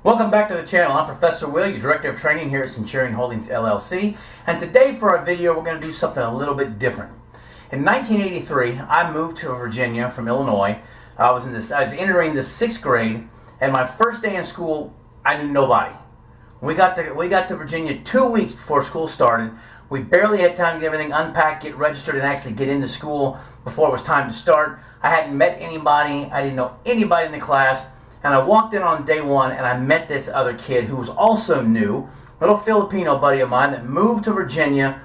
Welcome back to the channel. I'm Professor Will, your Director of Training here at Centurion Holdings LLC. And today for our video, we're going to do something a little bit different. In 1983, I moved to Virginia from Illinois. I was entering the 6th grade, and my first day in school, I knew nobody. We got to Virginia 2 weeks before school started. We barely had time to get everything unpacked, get registered, and actually get into school before it was time to start. I hadn't met anybody. I didn't know anybody in the class. And I walked in on day one and I met this other kid who was also new, little Filipino buddy of mine that moved to Virginia.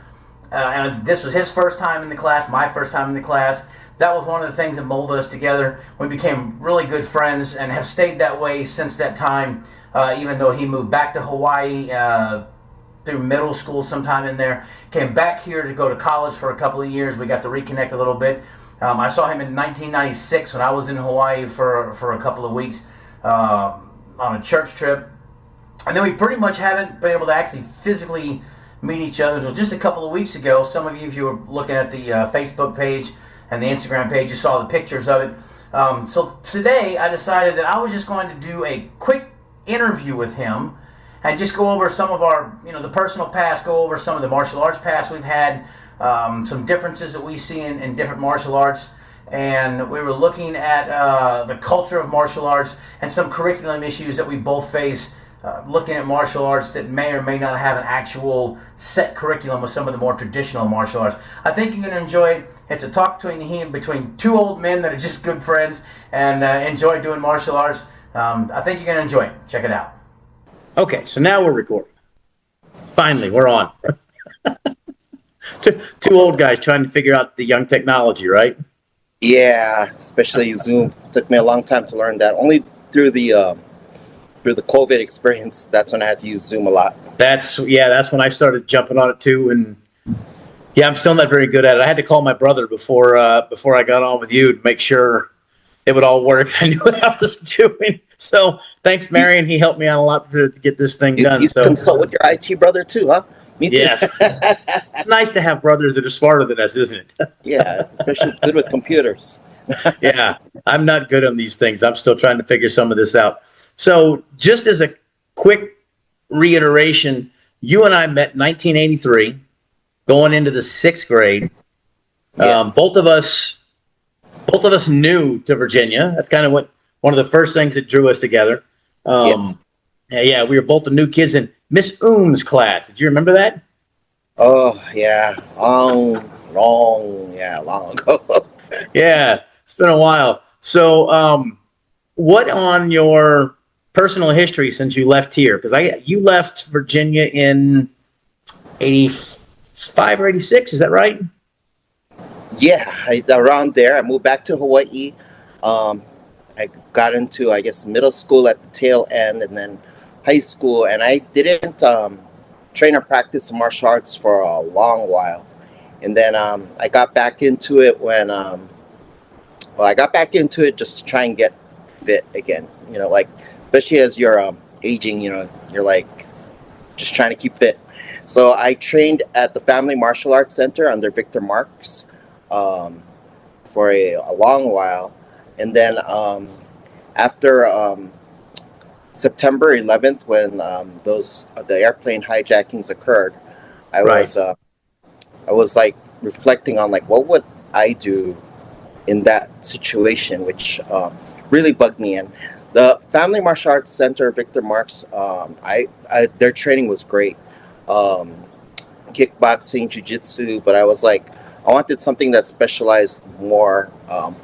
And this was his first time in the class, my first time in the class. That was one of the things that molded us together. We became really good friends and have stayed that way since that time, even though he moved back to Hawaii through middle school sometime in there. Came back here to go to college for a couple of years. We got to reconnect a little bit. I saw him in 1996 when I was in Hawaii for a couple of weeks. On a church trip, and then we pretty much haven't been able to actually physically meet each other until just a couple of weeks ago. Some of you, if you were looking at the Facebook page and the Instagram page, you saw the pictures of it. So today I decided that I was just going to do a quick interview with him and just go over some of our, the personal past, go over some of the martial arts past we've had, some differences that we see in different martial arts. And we were looking at the culture of martial arts and some curriculum issues that we both face looking at martial arts that may or may not have an actual set curriculum with some of the more traditional martial arts. I think you're going to enjoy it. It's a talk between two old men that are just good friends and enjoy doing martial arts. I think you're going to enjoy it. Check it out. Okay, so now we're recording. Finally, we're on. Two old guys trying to figure out the young technology, right? Yeah, especially Zoom. Took me a long time to learn that. Only through the COVID experience, that's when I had to use Zoom a lot. That's when I started jumping on it too. And yeah, I'm still not very good at it. I had to call my brother before I got on with you to make sure it would all work. I knew what I was doing. So thanks, Marion. He helped me out a lot to get this thing done. You consult with your IT brother too, huh? Me too. Yes. It's nice to have brothers that are smarter than us, isn't it? Yeah, especially good with computers. Yeah, I'm not good on these things. I'm still trying to figure some of this out. So just as a quick reiteration, you and I met in 1983, going into the 6th grade. Yes. Both of us new to Virginia. That's kind of one of the first things that drew us together. Yes. Yeah, we were both the new kids in Miss Oom's class. Did you remember that? Oh, yeah. Long ago. Yeah, it's been a while. So what on your personal history since you left here? Because you left Virginia in 85 or 86, is that right? Yeah, around there. I moved back to Hawaii. I got into, I guess, middle school at the tail end, and then high school, and I didn't train or practice martial arts for a long while. And then I got back into it when, I got back into it just to try and get fit again. Especially as you're aging, you're like just trying to keep fit. So I trained at the Family Martial Arts Center under Victor Marks for a long while. And then after September 11th, when the airplane hijackings occurred, I was like reflecting on what would I do in that situation, which really bugged me. And the Family Martial Arts Center, Victor Marks, their training was great, kickboxing, jiu-jitsu, but I was like, I wanted something that specialized more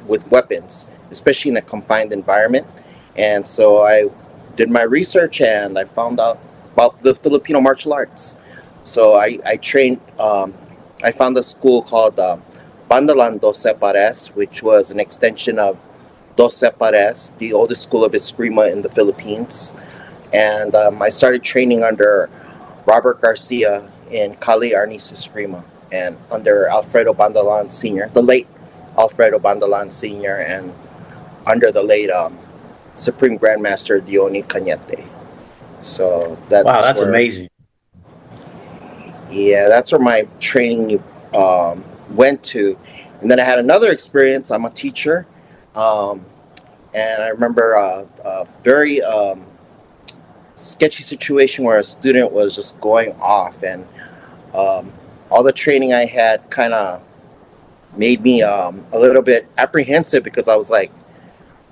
with weapons, especially in a confined environment. And so I did my research and I found out about the Filipino martial arts. So I trained, I found a school called Bandalan Doce Pares, which was an extension of Doce Pares, the oldest school of Eskrima in the Philippines. And I started training under Robert Garcia in Cali Arnis Eskrima, and under Alfredo Bandalan Sr., the late Alfredo Bandalan Sr., and under the late Supreme Grandmaster Diony Cañete. So that's amazing. Yeah, that's where my training went to. And then I had another experience. I'm a teacher. And I remember a very sketchy situation where a student was just going off, and all the training I had kind of made me a little bit apprehensive, because I was like,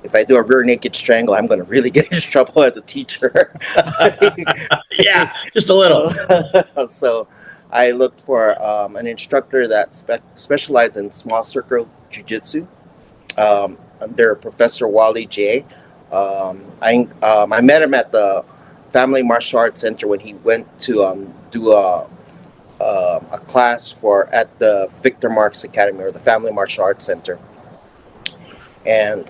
if I do a rear naked strangle, I'm going to really get in trouble as a teacher. Yeah, just a little. So I looked for an instructor that specialized in small circle jiu-jitsu. Under Professor Wally J. I met him at the Family Martial Arts Center when he went to do a class at the Victor Marx Academy, or the Family Martial Arts Center. And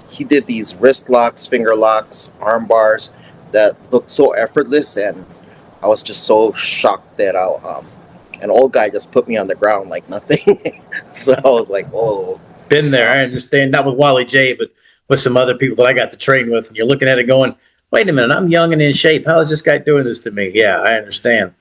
he did these wrist locks, finger locks, arm bars that looked so effortless, and I was just so shocked that an old guy just put me on the ground like nothing. So I was like, "Oh." Been there. I understand. Not with Wally J, but with some other people that I got to train with. And you're looking at it going, wait a minute, I'm young and in shape. How is this guy doing this to me? Yeah, I understand.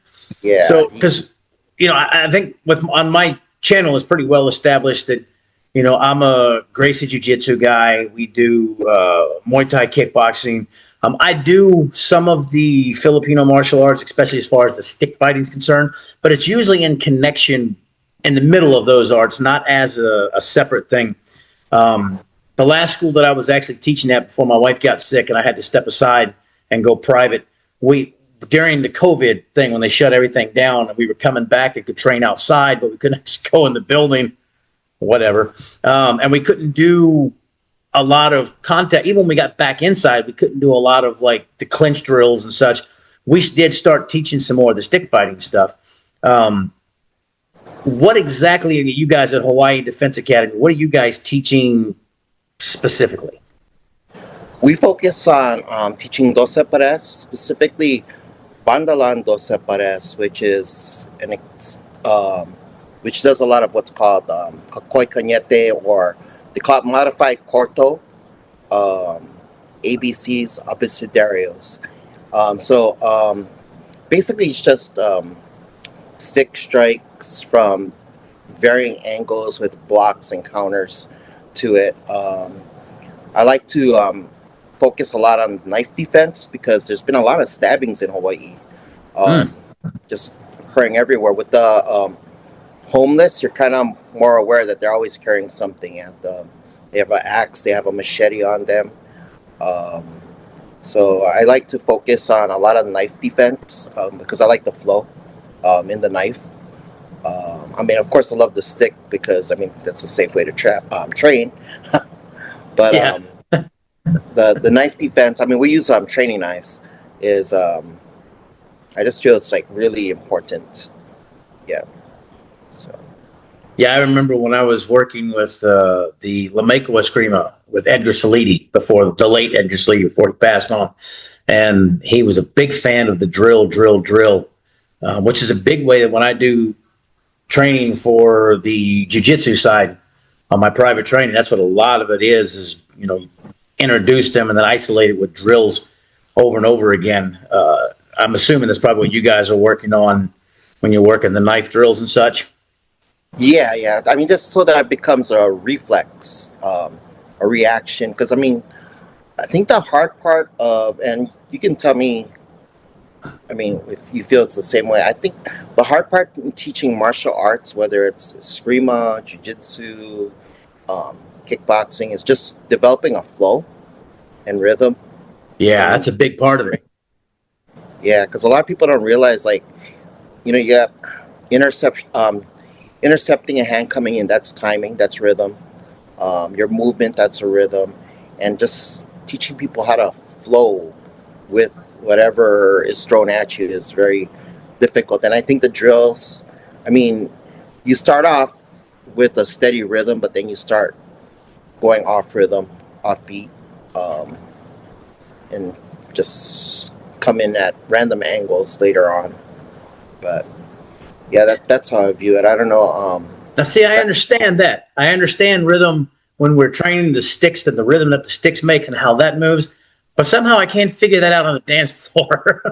Yeah. So, because, I think on my channel is pretty well established that, I'm a Gracie Jiu-Jitsu guy. We do Muay Thai kickboxing. I do some of the Filipino martial arts, especially as far as the stick fighting is concerned, but it's usually in connection in the middle of those arts, not as a separate thing. The last school that I was actually teaching at before my wife got sick and I had to step aside and go private, during the COVID thing, when they shut everything down and we were coming back and could train outside, but we couldn't actually go in the building, whatever. And we couldn't do a lot of contact. Even when we got back inside, we couldn't do a lot of like the clinch drills and such. We did start teaching some more of the stick fighting stuff. What exactly are you guys at Hawaii Defense Academy? What are you guys teaching specifically? We focus on teaching dos pares, specifically Bandalan dos pares, which is which does a lot of what's called Kakoi Cañete, or they call it modified corto, ABCs, abecedarios. So basically it's just stick strikes from varying angles with blocks and counters to it. I like to focus a lot on knife defense, because there's been a lot of stabbings in Hawaii, just occurring everywhere. With the homeless, you're kind of more aware that they're always carrying something. And they have an axe, they have a machete on them. So I like to focus on a lot of knife defense, because I like the flow in the knife. Of course, I love the stick, because that's a safe way to train. But Yeah. the knife defense, we use training knives, is I just feel it's like really important. Yeah. So. Yeah, I remember when I was working with the Lamaico Eskrima with Edgar Salidi, before the late Edgar Salidi, before he passed on. And he was a big fan of the drill, which is a big way that when I do training for the jiu-jitsu side on my private training, that's what a lot of it is introduce them and then isolate it with drills over and over again. I'm assuming that's probably what you guys are working on when you're working the knife drills and such. Yeah. Just so that it becomes a reflex, a reaction. Because I think the hard part and you can tell me, if you feel it's the same way. I think the hard part in teaching martial arts, whether it's eskrima, jiu-jitsu, kickboxing, is just developing a flow and rhythm. Yeah, that's a big part of it. Yeah, because a lot of people don't realize, you got intercepting a hand coming in, that's timing, that's rhythm. Your movement, that's a rhythm. And just teaching people how to flow with whatever is thrown at you is very difficult. And I think the drills, you start off with a steady rhythm, but then you start going off rhythm, off beat, and just come in at random angles later on. But yeah, that's how I view it. I don't know. Now, see, I understand that. I understand rhythm when we're training the sticks, and the rhythm that the sticks makes and how that moves. But somehow I can't figure that out on the dance floor.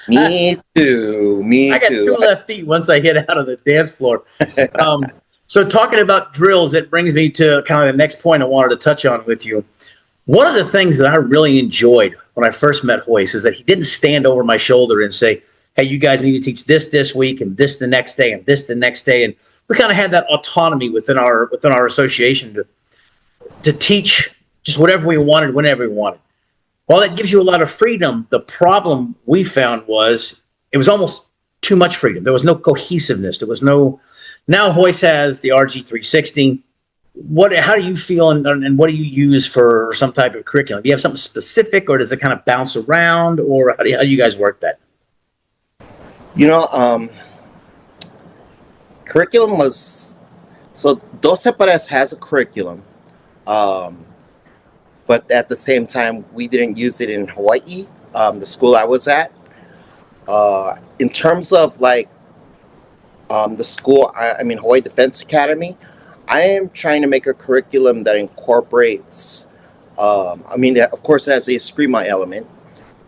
Me too. I got two left feet once I hit out of the dance floor. So talking about drills, it brings me to kind of the next point I wanted to touch on with you. One of the things that I really enjoyed when I first met Hoist is that he didn't stand over my shoulder and say, hey, you guys need to teach this week and this the next day and this the next day. And we kind of had that autonomy within our association to teach just whatever we wanted, whenever we wanted. While that gives you a lot of freedom, the problem we found was it was almost too much freedom. There was no cohesiveness. There was no. Now Hoist has the RG360. How do you feel, and what do you use for some type of curriculum? Do you have something specific, or does it kind of bounce around, or how do you guys work that? Curriculum was, so Dos Separas has a curriculum, but at the same time, we didn't use it in Hawaii, the school I was at. In terms of like the school, I mean Hawaii Defense Academy, I am trying to make a curriculum that incorporates, of course it has the Eskrima element,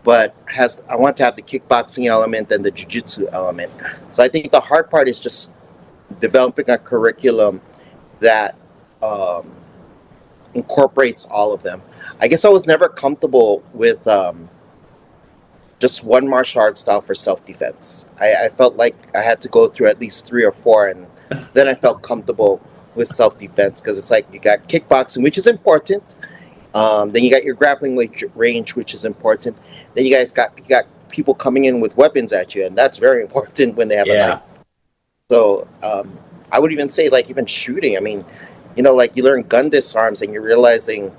but I want to have the kickboxing element and the jiu-jitsu element. So I think the hard part is just developing a curriculum that incorporates all of them. I guess I was never comfortable with just one martial arts style for self-defense. I felt like I had to go through at least 3 or 4, and then I felt comfortable with self-defense, because it's like you got kickboxing, which is important. Then you got your grappling range, which is important. Then you got people coming in with weapons at you, and that's very important when they have a knife. So I would even say, like, even shooting. I mean, like you learn gun disarms, and you're realizing,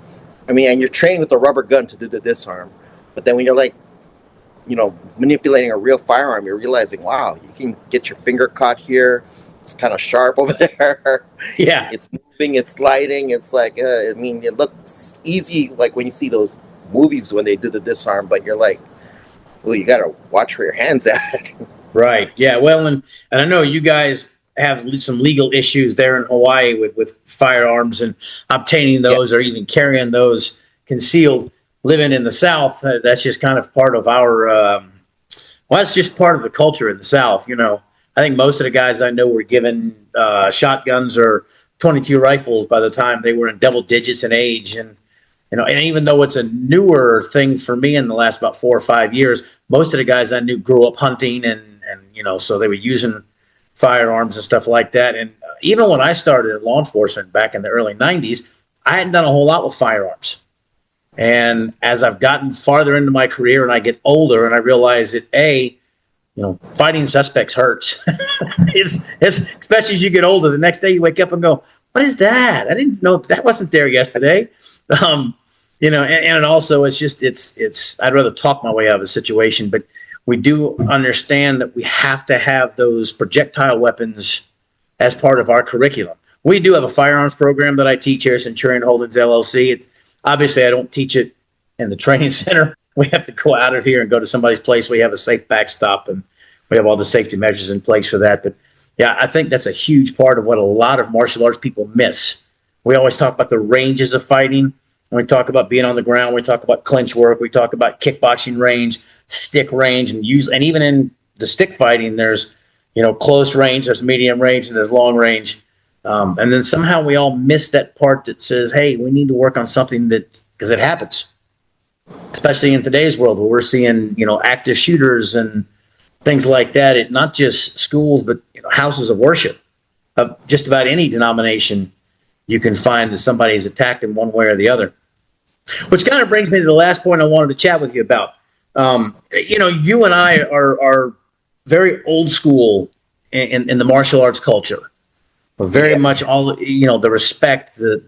and you're training with a rubber gun to do the disarm. But then when you're like, manipulating a real firearm, you're realizing, wow, you can get your finger caught here. It's kind of sharp over there. Yeah. It's moving, it's sliding. It's like, it looks easy, like when you see those movies when they do the disarm, but you're like, well, you got to watch where your hand's at. Right. Yeah. Well, and I know you guys have some legal issues there in Hawaii with firearms and obtaining those, or even carrying those concealed. Living in the South, that's just kind of part of our, that's just part of the culture in the South. I think most of the guys I know were given shotguns or 22 rifles by the time they were in double digits in age. And, and even though it's a newer thing for me in the last about 4 or 5 years, most of the guys I knew grew up hunting and so they were using firearms and stuff like that. And even when I started in law enforcement back in the early 90s, I hadn't done a whole lot with firearms. And as I've gotten farther into my career and I get older, and I realize that fighting suspects hurts. it's especially as you get older. The next day you wake up and go, "What is that? I didn't know that wasn't there yesterday." And it also it's. I'd rather talk my way out of a situation, but we do understand that we have to have those projectile weapons as part of our curriculum. We do have a firearms program that I teach here at Centurion Holdings LLC. It's obviously I don't teach it in the training center. We have to go out of here and go to somebody's place. We have a safe backstop, and we have all the safety measures in place for that. But yeah, I think that's a huge part of what a lot of martial arts people miss. We always talk about the ranges of fighting. When we talk about being on the ground, we talk about clinch work, we talk about kickboxing range, stick range, and even in the stick fighting, there's close range, there's medium range, and there's long range. And then somehow we all miss that part that says, hey, we need to work on something because it happens, especially in today's world where we're seeing, active shooters and things like that at not just schools, but houses of worship of just about any denomination. You can find that somebody's attacked in one way or the other, which kind of brings me to the last point I wanted to chat with you about. You and I are very old school in the martial arts culture. Very much all the respect, in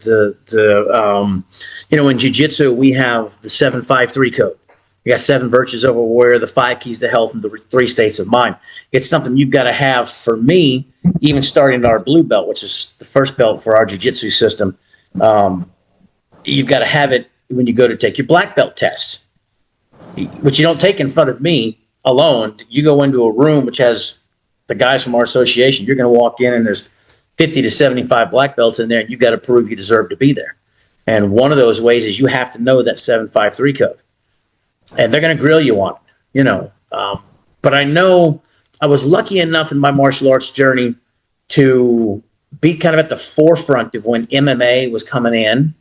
jiu-jitsu we have the 753 code. You got 7 virtues over warrior, the 5 keys to health, and the 3 states of mind. It's something you've got to have. For me, even starting at our blue belt, which is the first belt for our jiu-jitsu system, you've got to have it when you go to take your black belt test, which you don't take in front of me alone. You go into a room which has the guys from our association. You're going to walk in and there's 50 to 75 black belts in there, and you got to prove you deserve to be there. And one of those ways is you have to know that 753 code, and they're going to grill you on it, But I know I was lucky enough in my martial arts journey to be kind of at the forefront of when MMA was coming in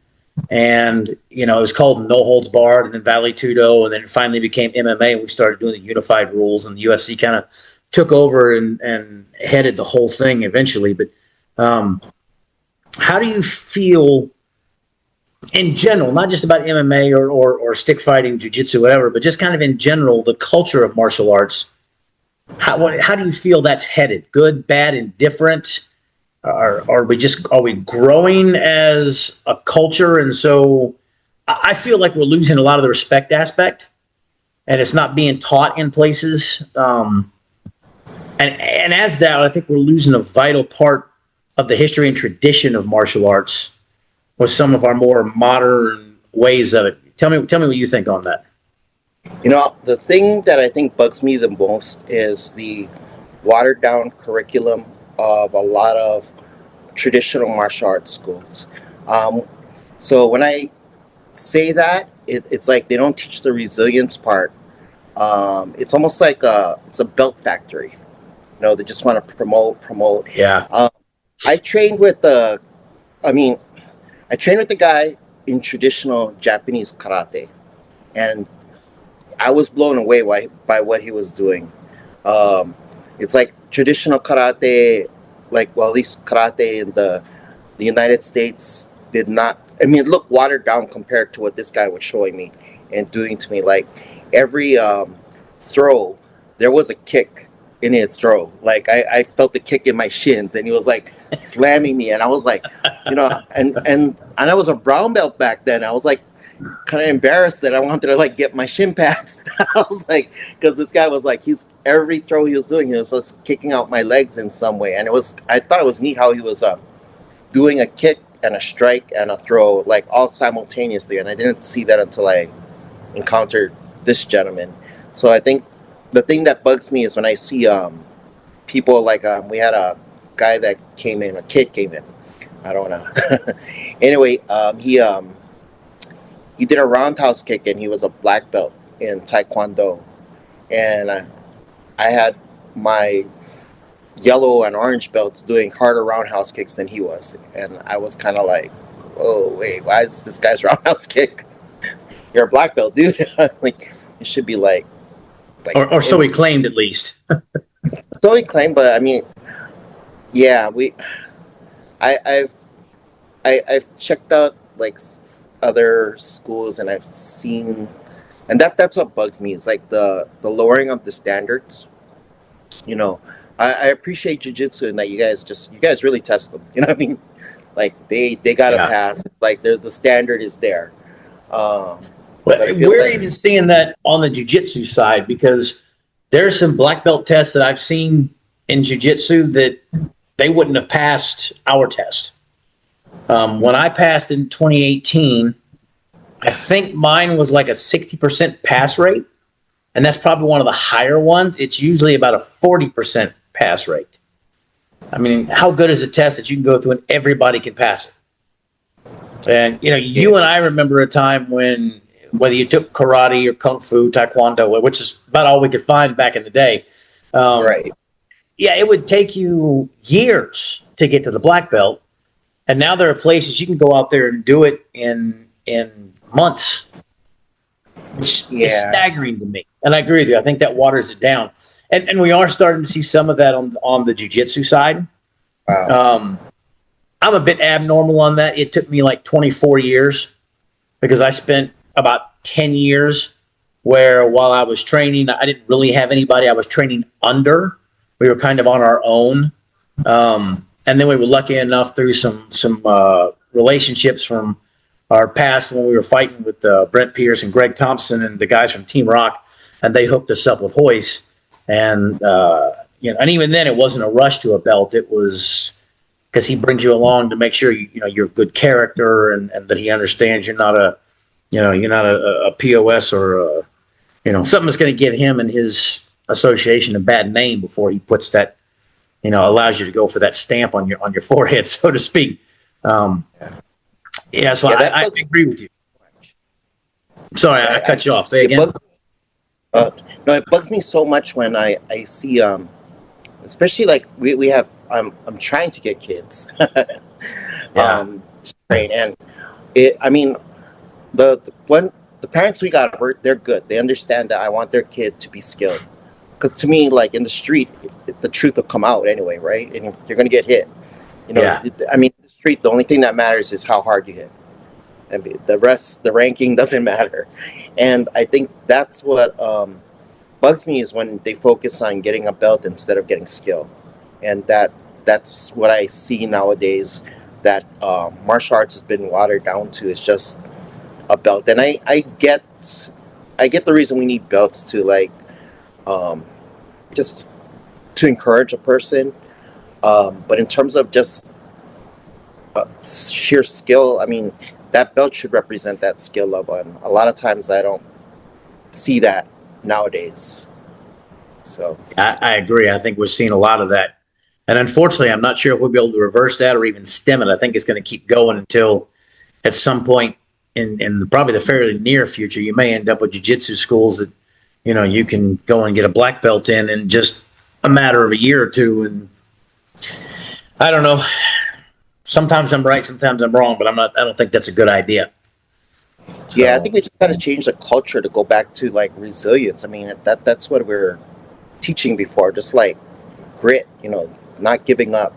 and it was called No Holds Barred, and then Vale Tudo, and then it finally became MMA, and we started doing the unified rules, and the UFC kind of took over and headed the whole thing eventually. But how do you feel in general, not just about MMA or stick fighting, jiu-jitsu, whatever, but just kind of in general, the culture of martial arts? How do you feel that's headed? Good, bad, indifferent? Are we growing as a culture? And so I feel like we're losing a lot of the respect aspect, and it's not being taught in places. And as that, I think we're losing a vital part of the history and tradition of martial arts with some of our more modern ways of it. Tell me what you think on that. The thing that I think bugs me the most is the watered down curriculum of a lot of traditional martial arts schools. So when I say that, it's like they don't teach the resilience part. It's almost like it's a belt factory. They just want to promote. Yeah. I trained with the guy in traditional Japanese karate, and I was blown away by what he was doing. It's like traditional karate, at least karate in the United States did not. It looked watered down compared to what this guy was showing me and doing to me. Like every throw, there was a kick in his throw. Like I felt the kick in my shins, and he was like slamming me, and I was like, and I was a brown belt back then. I was like kind of embarrassed that I wanted to get my shin pads. I was like, because this guy was like, every throw he was doing, he was just kicking out my legs in some way, and I thought it was neat how he was doing a kick and a strike and a throw all simultaneously, and I didn't see that until I encountered this gentleman. So I think the thing that bugs me is when I see people we had a guy that came in, a kid came in. I don't know. Anyway, he did a roundhouse kick, and he was a black belt in Taekwondo. And I had my yellow and orange belts doing harder roundhouse kicks than he was. And I was kind of like, oh, wait, why is this guy's roundhouse kick? You're a black belt, dude. It should be or so he claimed, at least. So he claimed, but yeah, I've checked out other schools, and I've seen, and that's what bugs me. It's the lowering of the standards. I appreciate jiu-jitsu in that you guys really test them. You know what I mean? They got to pass. It's the standard is there. We're even seeing that on the jiu-jitsu side, because there's some black belt tests that I've seen in jiu-jitsu that they wouldn't have passed our test. When I passed in 2018, I think mine was a 60% pass rate, and that's probably one of the higher ones. It's usually about a 40% pass rate. How good is a test that you can go through and everybody can pass it? And, you and I remember a time when, whether you took karate or kung fu, taekwondo, which is about all we could find back in the day. Right. Yeah, it would take you years to get to the black belt. And now there are places you can go out there and do it in months, which is staggering to me. And I agree with you. I think that waters it down. And we are starting to see some of that on the jiu-jitsu side. Wow. I'm a bit abnormal on that. It took me 24 years, because I spent about 10 years where, while I was training, I didn't really have anybody I was training under. We were kind of on our own. And then we were lucky enough through some relationships from our past when we were fighting with Brent Pierce and Greg Thompson and the guys from Team Rock, and they hooked us up with Hoist. And and even then, it wasn't a rush to a belt. It was because he brings you along to make sure you're of good character, and that he understands you're not a POS or something that's going to give him and his association a bad name before he puts that. Allows you to go for that stamp on your forehead, so to speak. So I agree with you. Sorry, I cut you off. Say again. No, it bugs me so much when I see, especially we have. I'm trying to get kids. Train, and I mean, when the parents we got, they're good. They understand that I want their kid to be skilled. Because to me, like in the street, the truth will come out anyway, right? And you're gonna get hit. You know, Yeah. I mean, in the street, the only thing that matters is how hard you hit. I mean, the rest, the ranking doesn't matter. And I think that's what bugs me is when they focus on getting a belt instead of getting skill. And that's what I see nowadays. That martial arts has been watered down to is just a belt. And I get the reason we need belts to like just to encourage a person. But in terms of just sheer skill, I mean, that belt should represent that skill level. And a lot of times I don't see that nowadays. So I agree. I think we're seeing a lot of that. And unfortunately, I'm not sure if we'll be able to reverse that or even stem it. I think it's going to keep going until at some point in probably the fairly near future, you may end up with jiu-jitsu schools that, you know, you can go and get a black belt in just a matter of a year or two. And I don't know. Sometimes I'm right, sometimes I'm wrong, but I don't think that's a good idea. So, yeah, I think we just got to change the culture to go back to like resilience. I mean, that's what we're teaching before, just like grit, you know, not giving up.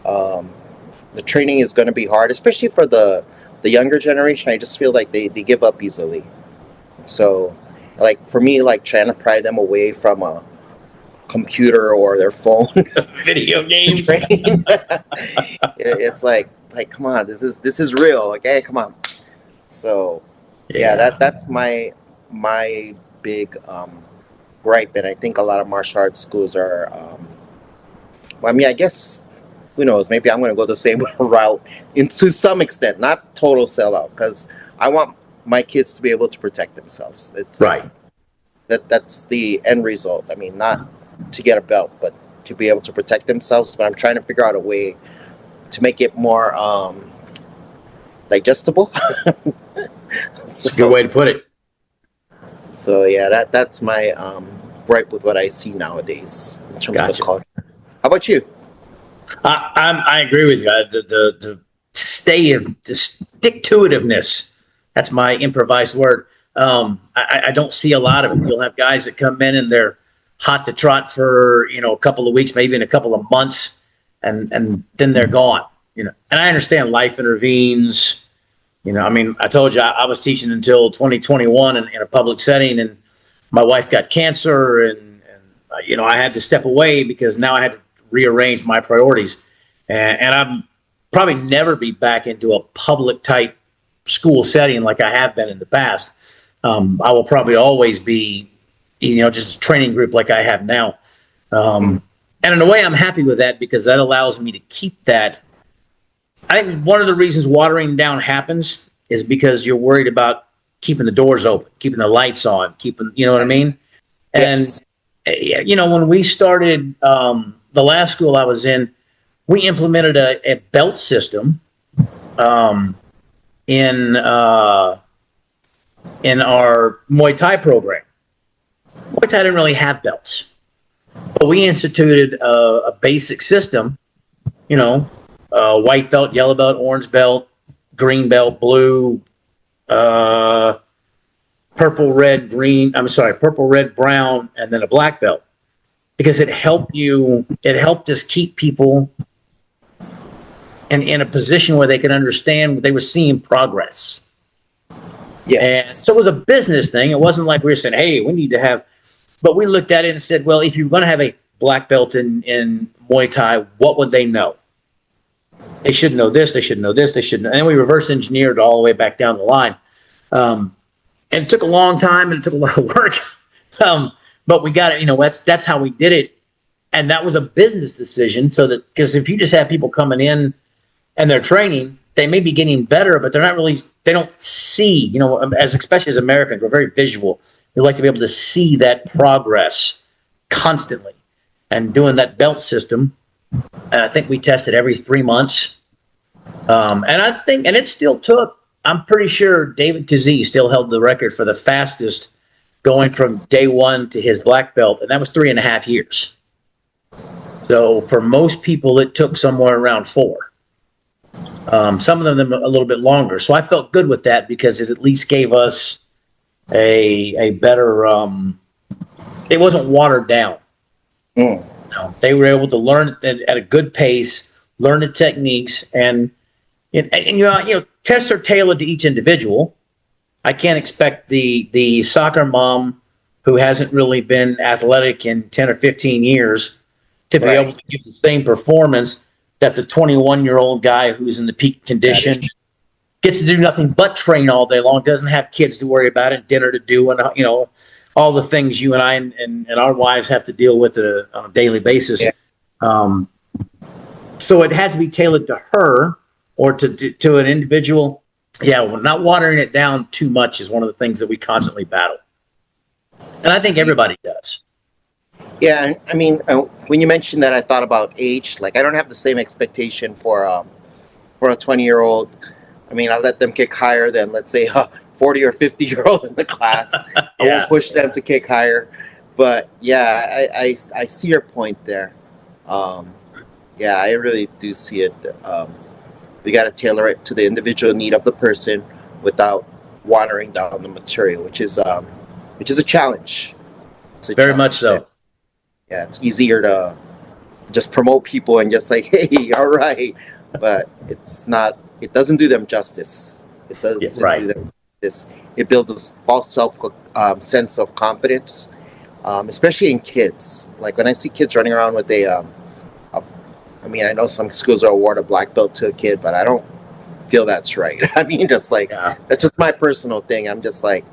The training is going to be hard, especially for the younger generation. I just feel like they give up easily. So, like for me, like trying to pry them away from a computer or their phone, video games. it's like come on, this is real. Like, hey, come on. So, yeah, that's my big gripe, and I think a lot of martial arts schools are. Well, I mean, I guess who knows? Maybe I'm going to go the same route, to some extent, not total sellout, because I want my kids to be able to protect themselves. It's right. That's the end result. I mean, not to get a belt, but to be able to protect themselves. But I'm trying to figure out a way to make it more digestible. That's a good way to put it. So yeah, that's my gripe with what I see nowadays in terms of the culture. How about you? I agree with you. The stick-to-itiveness. That's my improvised word. I don't see a lot of it. You'll have guys that come in and they're hot to trot for, you know, a couple of weeks, maybe in a couple of months, and then they're gone. You know, and I understand life intervenes. You know, I mean, I told you I was teaching until 2021 in a public setting, and my wife got cancer, and you know, I had to step away because now I had to rearrange my priorities, and I'm probably never be back into a public type school setting like I have been in the past. I will probably always be, you know, just a training group like I have now. And in a way, I'm happy with that because that allows me to keep that. I think one of the reasons watering down happens is because you're worried about keeping the doors open, keeping the lights on, keeping, you know what I mean? Yes. And, you know, when we started the last school I was in, we implemented a belt system in our Muay Thai program. Muay Thai didn't really have belts, but we instituted a basic system, you know, white belt, yellow belt, orange belt, green belt, blue, purple, red, green. I'm sorry, purple, red, brown, and then a black belt, because it helped us keep people in a position where they could understand they were seeing progress. Yes. And so it was a business thing. It wasn't like we were saying, hey, we need to have, but we looked at it and said, well, if you're going to have a black belt in Muay Thai, what would they know? They should know this, they should know this, they should know. And we reverse engineered all the way back down the line. And it took a long time and it took a lot of work. But we got it, you know, that's how we did it. And that was a business decision, so that, because if you just have people coming in and they're training, they may be getting better, but they're not really, they don't see, you know, especially as Americans, we're very visual. We like to be able to see that progress constantly. And doing that belt system, and I think we tested every 3 months. And I think, and it still took, I'm pretty sure David Kazee still held the record for the fastest going from day one to his black belt, and that was 3.5 years. So for most people, it took somewhere around 4. Some of them a little bit longer. So I felt good with that because it at least gave us a better. It wasn't watered down. Mm. No, they were able to learn at a good pace, learn the techniques, and tests are tailored to each individual. I can't expect the soccer mom who hasn't really been athletic in 10 or 15 years to be able to give the same performance that the 21-year-old guy who's in the peak condition gets to do nothing but train all day long, doesn't have kids to worry about and dinner to do, and all the things you and I and our wives have to deal with on a daily basis. Yeah. So it has to be tailored to her or to an individual. Yeah, well, not watering it down too much is one of the things that we constantly battle, and I think everybody does. Yeah, I mean, when you mentioned that, I thought about age. Like, I don't have the same expectation for a 20-year-old. I mean, I let them kick higher than, let's say, a 40 or 50-year-old in the class. I won't push them to kick higher. But yeah, I see your point there. Yeah, I really do see it. We got to tailor it to the individual need of the person without watering down the material, which is a challenge. It's a Very challenge much so. Yeah, it's easier to just promote people and just like, hey, all right, but it's not. It doesn't do them justice. It doesn't do them justice. It builds a false sense of confidence, especially in kids. Like when I see kids running around with I mean, I know some schools will award a black belt to a kid, but I don't feel that's right. I mean, just like that's just my personal thing. I'm just like,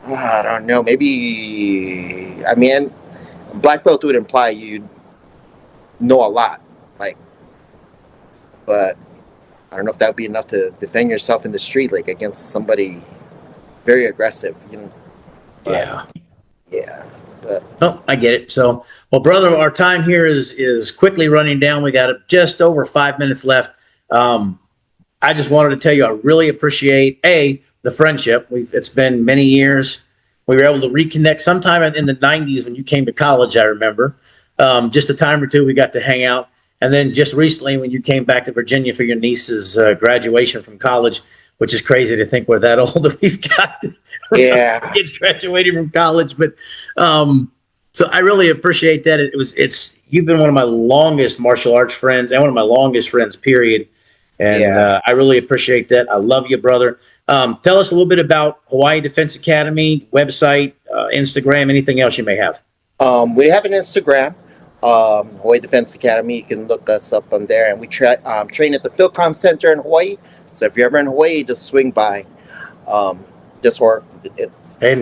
I don't know. Maybe I mean, black belt would imply you know a lot, like, but I don't know if that would be enough to defend yourself in the street, like against somebody very aggressive, But, yeah. But Oh, I get it. So, well, brother, our time here is quickly running down. We got just over 5 minutes left. I just wanted to tell you I really appreciate the friendship. It's been many years. We were able to reconnect sometime in the 90s when you came to college, I remember. Just a time or two we got to hang out. And then just recently when you came back to Virginia for your niece's graduation from college, which is crazy to think we're that old that we've got kids graduating from college. But so I really appreciate that. You've been one of my longest martial arts friends and one of my longest friends, period. And I really appreciate that. I love you, brother. Tell us a little bit about Hawaii Defense Academy, website, Instagram, anything else you may have. We have an Instagram, Hawaii Defense Academy. You can look us up on there. And we train at the Philcom Center in Hawaii. So if you're ever in Hawaii, just swing by. And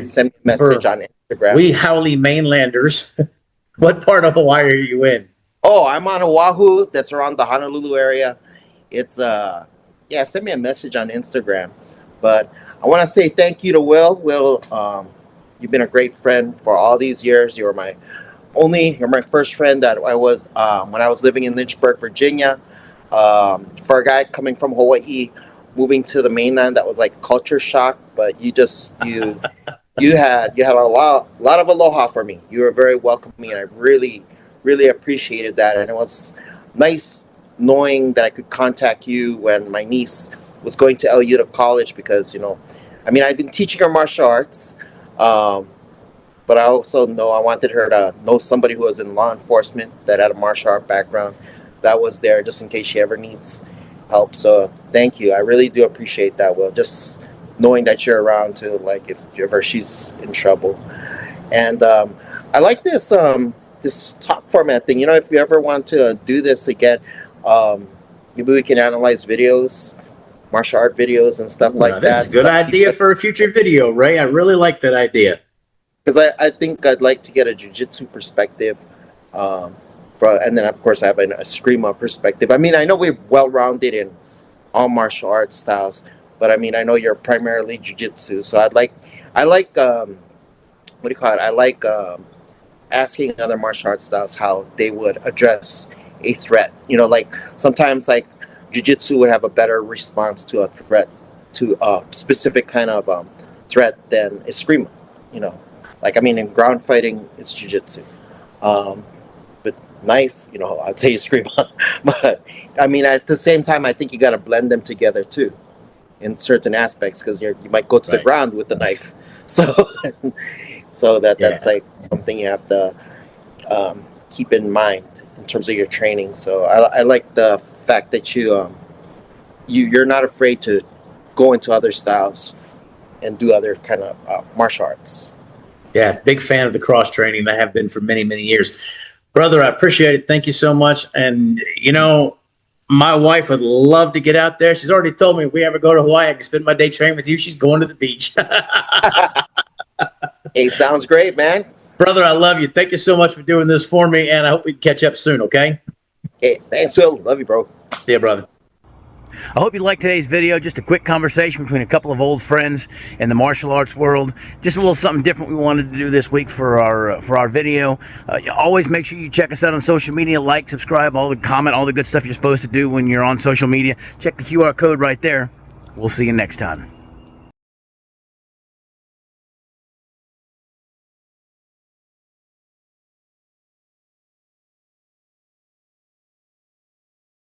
send me a message on Instagram. We Howley mainlanders, what part of Hawaii are you in? Oh, I'm on Oahu. That's around the Honolulu area. It's send me a message on Instagram. But I want to say thank you to Will. Will, you've been a great friend for all these years. You're my first friend that I was when I was living in Lynchburg, Virginia. For a guy coming from Hawaii, moving to the mainland, that was like culture shock. But you had a lot of aloha for me. You were very welcoming, and I really, really appreciated that. And it was nice knowing that I could contact you when my niece was going to LU to college because, I've been teaching her martial arts, but I also know I wanted her to know somebody who was in law enforcement that had a martial art background that was there just in case she ever needs help. So thank you. I really do appreciate that, Will. Just knowing that you're around to, like, if ever she's in trouble. And I like this talk format thing. If you ever want to do this again, maybe we can analyze videos, martial art videos and stuff like that. That's a good idea for a future video, Ray. I really like that idea. Because I think I'd like to get a jiu-jitsu perspective, and then of course I have a Eskrima perspective. I know we're well-rounded in all martial arts styles, but I know you're primarily jiu-jitsu. So I like asking other martial arts styles how they would address a threat. Like sometimes like jiu-jitsu would have a better response to a threat, to a specific kind of threat than Eskrima. In ground fighting, it's jiu-jitsu. with knife, I'd say you scream. But I mean, at the same time, I think you got to blend them together too, in certain aspects, because you might go to the ground with the knife. So, that's like something you have to keep in mind in terms of your training. So I like the fact that you're not afraid to go into other styles and do other kind of martial arts. Yeah, big fan of the cross training. I have been for many, many years. Brother, I appreciate it. Thank you so much. And, my wife would love to get out there. She's already told me if we ever go to Hawaii, I can spend my day training with you. She's going to the beach. Hey, sounds great, man. Brother, I love you. Thank you so much for doing this for me, and I hope we can catch up soon, okay? Hey, thanks, Will. Love you, bro. See ya, brother. I hope you liked today's video. Just a quick conversation between a couple of old friends in the martial arts world. Just a little something different we wanted to do this week for our video. Always make sure you check us out on social media. Like, subscribe, comment, all the good stuff you're supposed to do when you're on social media. Check the QR code right there. We'll see you next time.